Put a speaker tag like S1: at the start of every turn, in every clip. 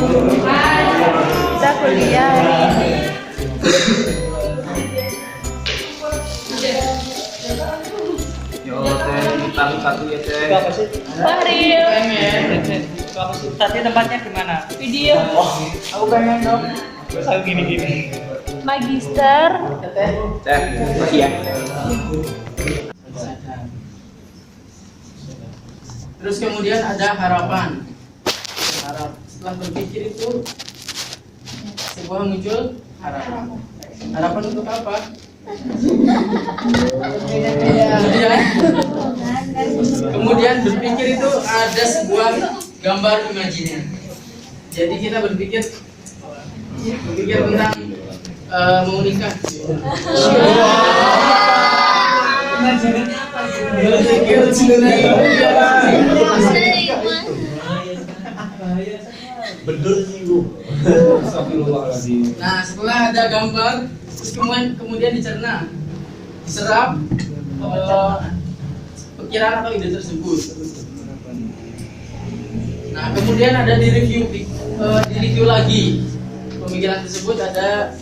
S1: Kita kuliah hari ini.
S2: Yo teh kita satu ya teh.
S3: Apa sih?
S1: Fahril.
S3: Apa sih? Tadi tempatnya di mana?
S1: Video.
S3: Aku pengen dong. Terus aku gini-gini.
S1: Magister.
S2: Teh, makasih ya.
S4: Terus kemudian ada harapan. Setelah berpikir itu sebuah muncul harapan. Harapan untuk apa? Kemudian berpikir itu ada sebuah gambar imajiner. Jadi kita berpikir tentang mau nikah.
S2: Bener sih Bu. Astagfirullahaladzim.
S4: Nah, setelah ada gambar, terus kemudian dicerna, diserap pikiran atau ide tersebut. Nah, kemudian ada di review lagi. Pemikiran tersebut ada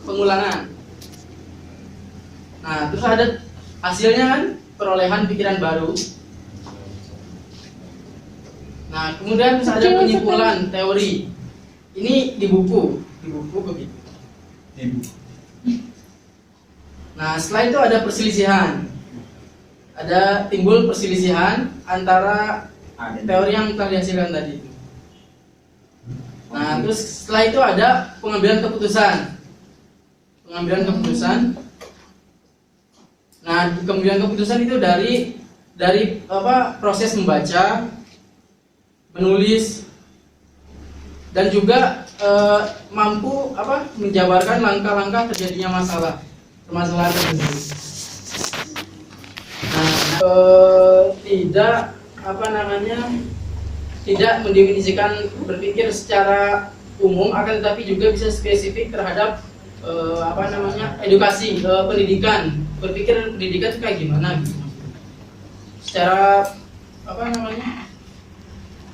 S4: pengulangan. Nah, terus ada hasilnya kan perolehan pikiran baru. Nah, kemudian terus ada penyimpulan teori. Ini di buku begitu. Nah, setelah itu ada perselisihan. Ada timbul perselisihan antara teori yang telah dihasilkan tadi. Nah, terus setelah itu ada pengambilan keputusan. Nah, pengambilan keputusan itu dari proses membaca, menulis, dan juga mampu menjabarkan langkah-langkah terjadinya permasalahan tersebut. Nah, tidak mendefinisikan berpikir secara umum, akan tetapi juga bisa spesifik terhadap edukasi, pendidikan. Berpikir pendidikan itu kayak gimana gitu. Secara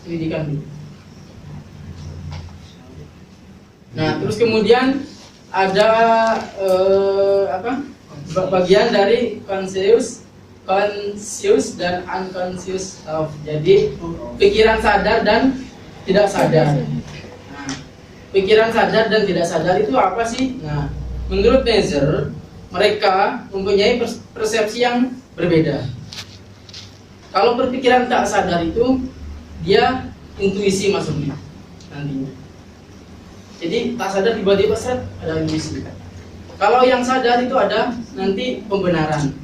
S4: pendidikan gitu. Nah, terus kemudian ada bagian dari conscious dan unconscious self. Jadi pikiran sadar dan tidak sadar. Nah, pikiran sadar dan tidak sadar itu apa sih? Nah, menurut Nezer, mereka mempunyai persepsi yang berbeda. Kalau berpikiran tak sadar itu dia intuisi masuknya nantinya. Jadi tak sadar tiba-tiba ada intuisi. Kalau yang sadar itu ada nanti pembenaran.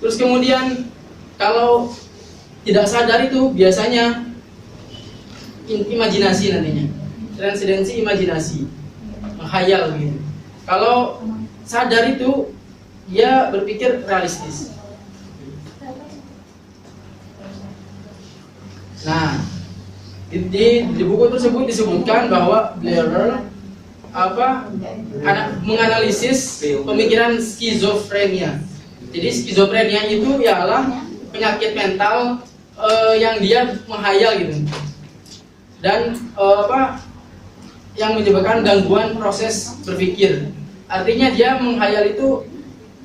S4: Terus kemudian kalau tidak sadar itu biasanya imajinasi nantinya, transendensi imajinasi, menghayal gitu. Kalau sadar itu dia berpikir realistis. Nah, di buku tersebut disebutkan bahwa Blair menganalisis pemikiran skizofrenia. Jadi skizofrenia itu ialah penyakit mental yang dia menghayal gitu, dan yang menyebabkan gangguan proses berpikir. Artinya dia menghayal itu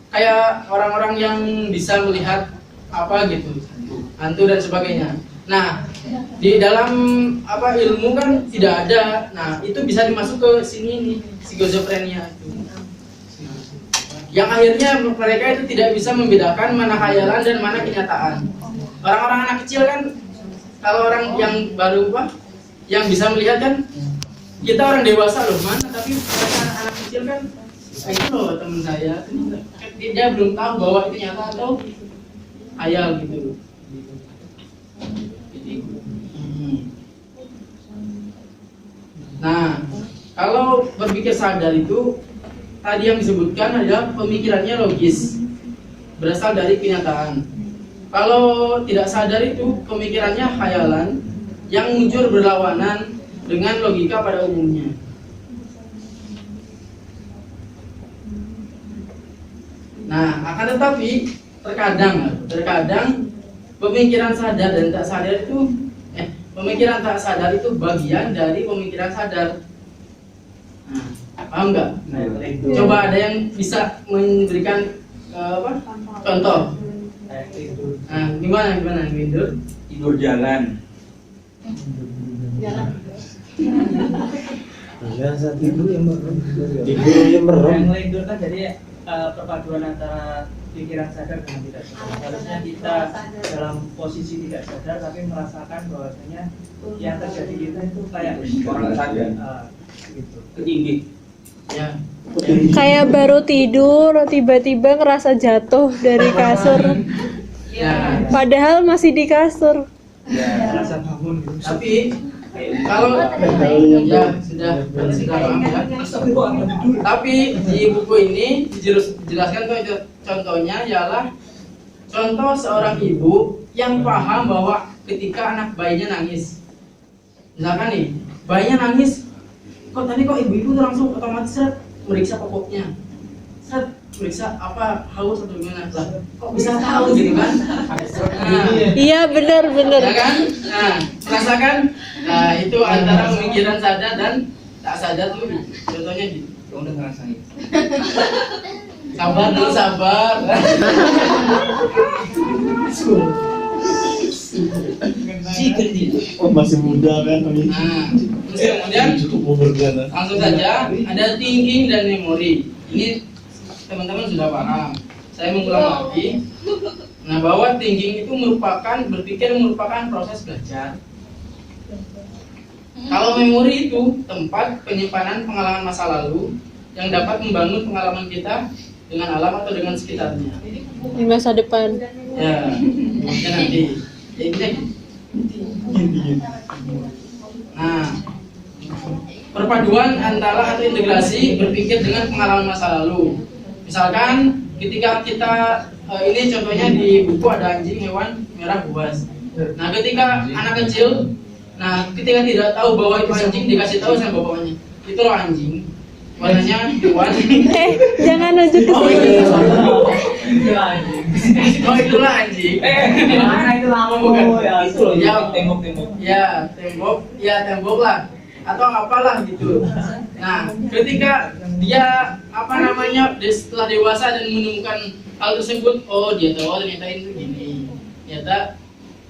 S4: kayak orang-orang yang bisa melihat gitu, hantu dan sebagainya. Nah, di dalam ilmu kan tidak ada. Nah, itu bisa dimasuk ke sini nih, skizofrenia itu. Yang akhirnya mereka itu tidak bisa membedakan mana khayalan dan mana kenyataan. Orang-orang anak kecil kan, kalau orang yang baru yang bisa melihat kan, kita orang dewasa loh mana, tapi mereka anak kecil kan, itu loh teman saya, dia belum tahu bahwa itu nyata atau khayal gitu. Nah, kalau berpikir sadar itu tadi yang disebutkan adalah pemikirannya logis, berasal dari kenyataan. Kalau tidak sadar itu pemikirannya khayalan yang muncul berlawanan dengan logika pada umumnya. Nah, akan tetapi terkadang pemikiran sadar dan tak sadar itu pemikiran tak sadar itu bagian dari pemikiran sadar. Nah, paham nggak? Coba ada yang bisa memberikan contoh? Nah, gimana tidur?
S3: Tidur jalan.
S2: Tidur yang merem.
S3: Yang tidur kan jadi perpaduan antara pikiran sadar dengan tidak sadar. Harusnya kita dalam posisi tidak sadar tapi merasakan bahwasanya yang terjadi kita itu kayak
S2: Orang sadar.
S3: gitu.
S2: Ketinggi.
S4: Ya.
S1: Kayak baru tidur, tiba-tiba ngerasa jatuh dari kasur.
S4: Ya.
S1: Padahal masih di kasur.
S3: Ya, rasa bangun gitu.
S4: Tapi kalau ya sudah paham ya. Tapi di buku ini dijelaskan contohnya ialah contoh seorang ibu yang paham bahwa ketika anak bayinya nangis, misalkan nih bayinya nangis, kok ibu-ibu tuh langsung otomatis meriksa popoknya, meriksa apa haus atau gimana lah, kok bisa tahu gitu kan?
S1: Iya benar.
S4: Ya kan? Nah, merasakan, nah itu antara pemikiran sadar dan tak sadar tuh, contohnya gitu.
S2: Kamu udah ngerasain.
S4: Sabar dulu, sabar.
S5: Oh, masih muda kan ini.
S4: Nah, terus kemudian
S5: Cukup umur kan.
S4: langsung saja ada thinking dan memori. Ini teman-teman sudah paham. Saya mengulang lagi. Nah, bahwa thinking itu berpikir merupakan proses belajar. Kalau memori itu tempat penyimpanan pengalaman masa lalu yang dapat membangun pengalaman kita dengan alam atau dengan sekitarnya.
S1: Di masa depan.
S4: Ya, mungkin nanti. Ya, ini. Nah, perpaduan antara atau integrasi berpikir dengan pengalaman masa lalu. Misalkan ketika kita ini contohnya di buku ada anjing hewan merah buas. Nah, ketika anak kecil, ketika tidak tahu bahwa itu anjing dikasih tahu sama bapaknya, itu loh anjing, warnanya hewan.
S1: Jangan nunjuk ke
S4: Oh,
S1: sini.
S3: Itulah anjing.
S4: Oh, itulah anjing.
S3: Mana itu lama
S4: Bukan.
S3: ya itu loh.
S4: Ya,
S3: Tembok-tembok.
S4: Ya tembok lah atau apalah gitu. Nah, ketika dia setelah dewasa dan menemukan hal tersebut, oh dia tahu ternyata itu gini, ternyata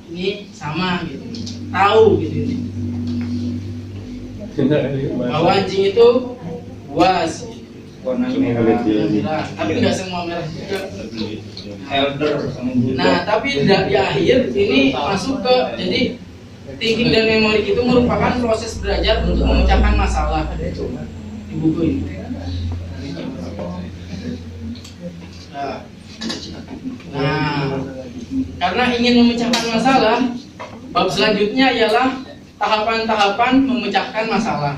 S4: ini sama gitu, tahu gitu ini. Bahwa anjing itu buas,
S2: Warnanya merah.
S4: merah, tapi nggak semua merah juga.
S2: Elder sama Buddha.
S4: Nah, tapi di akhir ini masuk ke jadi thinking dan memori itu merupakan proses belajar untuk memecahkan masalah di buku ini. Nah, karena ingin memecahkan masalah, bab selanjutnya ialah tahapan-tahapan memecahkan masalah.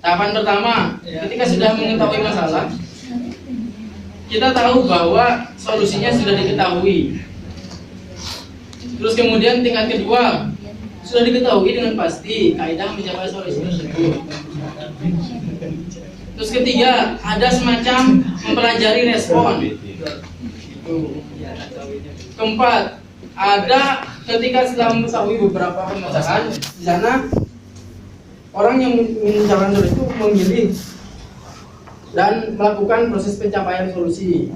S4: Tahapan pertama, ketika sudah mengetahui masalah, kita tahu bahwa solusinya sudah diketahui. Terus kemudian tingkat kedua, sudah diketahui dengan pasti kaidah mencapai solusi tersebut. Terus ketiga, ada semacam mempelajari respon. Keempat, ada ketika setelah mengetahui beberapa permasalahan, di sana orang yang mencapai solusi itu memilih dan melakukan proses pencapaian solusi.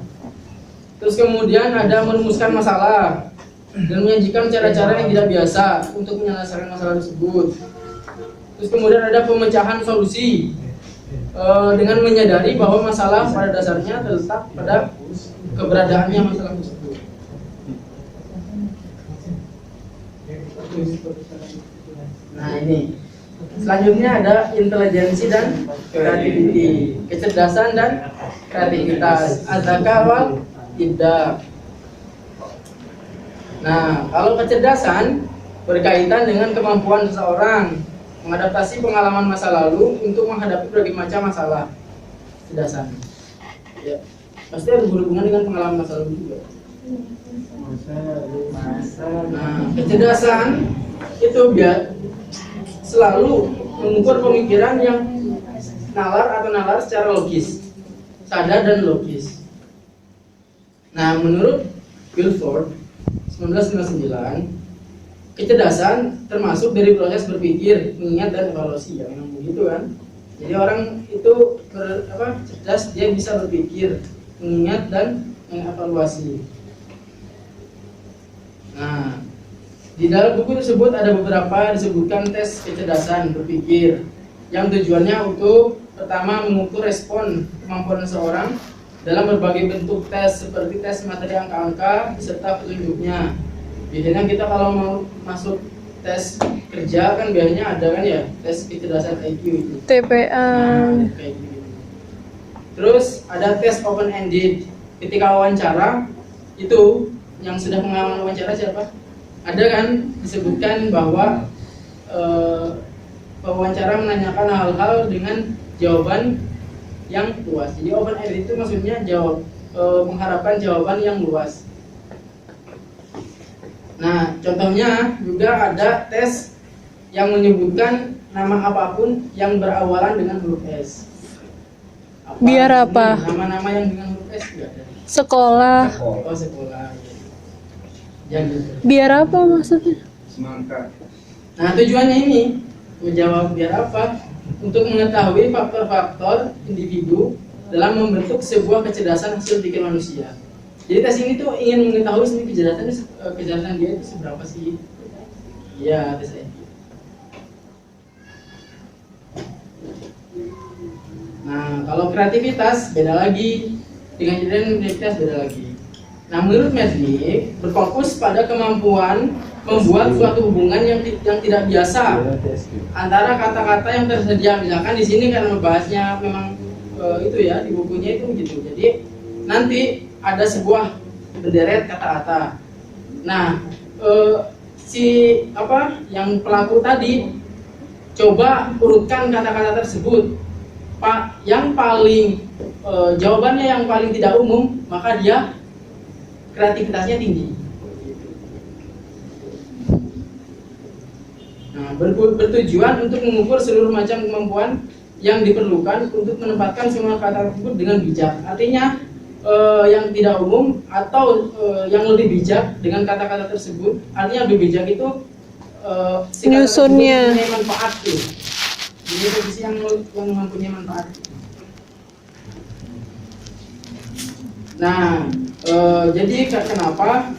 S4: Terus kemudian ada merumuskan masalah dan menyajikan cara-cara yang tidak biasa untuk menyelesaikan masalah tersebut. Terus kemudian ada pemecahan solusi dengan menyadari bahwa masalah pada dasarnya terletak pada keberadaannya masalah tersebut. Nah ini. Selanjutnya ada intelijensi dan kreativiti, kecerdasan dan kreativitas, adzaka wal ibda. Nah, kalau kecerdasan berkaitan dengan kemampuan seseorang mengadaptasi pengalaman masa lalu untuk menghadapi berbagai macam masalah. Kecerdasan, ya, pasti ada berhubungan dengan pengalaman masa lalu juga. Nah, kecerdasan itu biar selalu mengukur pemikiran yang nalar secara logis, sadar dan logis. Nah, menurut Guilford 1999, kecerdasan termasuk dari proses berpikir, mengingat dan evaluasi, ya memang begitu kan. Jadi orang itu cerdas, dia bisa berpikir, mengingat dan mengevaluasi. Nah, di dalam buku tersebut ada beberapa disebutkan tes kecerdasan berpikir yang tujuannya untuk pertama mengukur respon kemampuan seseorang dalam berbagai bentuk tes seperti tes materi angka-angka beserta petunjuknya. Biasanya kita kalau mau masuk tes kerja kan biasanya ada kan ya tes kecerdasan IQ itu.
S1: TPA.
S4: Nah, kayak gitu. Terus ada tes open ended. Ketika wawancara itu yang sudah pengalaman wawancara siapa? Ada kan disebutkan bahwa pewawancara menanyakan hal-hal dengan jawaban yang luas. Jadi open ended itu maksudnya mengharapkan jawaban yang luas. Nah, contohnya juga ada tes yang menyebutkan nama apapun yang berawalan dengan huruf S.
S1: Biar apa?
S4: Nama-nama yang dengan huruf S juga ada.
S1: Sekolah.
S4: Oh, sekolah. Ya gitu.
S1: Biar apa maksudnya?
S2: Semangka.
S4: Nah, tujuannya ini menjawab biar apa? Untuk mengetahui faktor-faktor individu dalam membentuk sebuah kecerdasan hasil pikir manusia. Jadi tes ini tuh ingin mengetahui sendiri kecerdasan dia itu seberapa sih? Iya, tes IQ. Nah, kalau kreativitas beda lagi, dengan kreativitas beda lagi. Nah, menurut Medley berfokus pada kemampuan membuat suatu hubungan yang tidak biasa antara kata-kata yang tersedia. Misalkan di sini karena membahasnya memang itu ya di bukunya itu gitu. Jadi nanti ada sebuah berderet kata-kata. Nah, yang pelaku tadi coba urutkan kata-kata tersebut. Yang paling jawabannya yang paling tidak umum, maka dia kreativitasnya tinggi. Nah, bertujuan untuk mengukur seluruh macam kemampuan yang diperlukan untuk menempatkan semua kata tersebut dengan bijak. Artinya yang tidak umum atau yang lebih bijak dengan kata-kata tersebut. Artinya lebih bijak itu
S1: Nyusunnya.
S4: mempunyai manfaat tuh. Jadi posisi yang mempunyai manfaat. Nah, jadi kenapa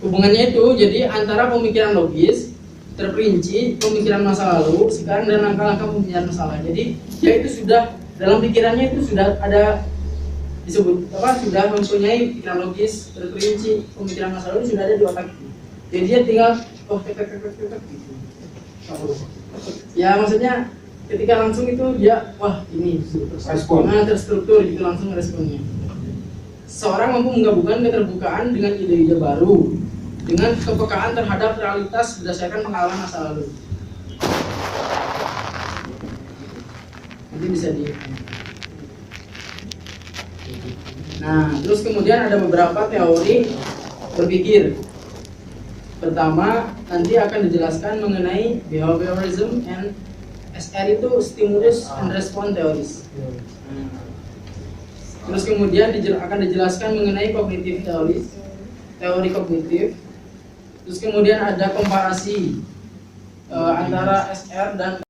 S4: hubungannya itu jadi antara pemikiran logis terperinci, pemikiran masa lalu, sekarang dan langkah-langkah pembenaran masalah. Jadi dia itu sudah dalam pikirannya itu sudah ada disebut sudah mempunyai pikiran logis terperinci, pemikiran masa lalu sudah ada di otak. Jadi dia tinggal gitu. Ya maksudnya ketika langsung itu dia ini
S2: Respon.
S4: terstruktur gitu langsung responnya. Seorang mampu menggabungkan keterbukaan dengan ide-ide baru dengan kepekaan terhadap realitas berdasarkan pengalaman masa lalu. Nanti bisa di. Nah, terus kemudian ada beberapa teori berpikir. Pertama, nanti akan dijelaskan mengenai behaviorism and SR itu stimulus and response theories. Terus kemudian akan dijelaskan mengenai cognitive theories, teori kognitif. Terus kemudian ada komparasi antara SR dan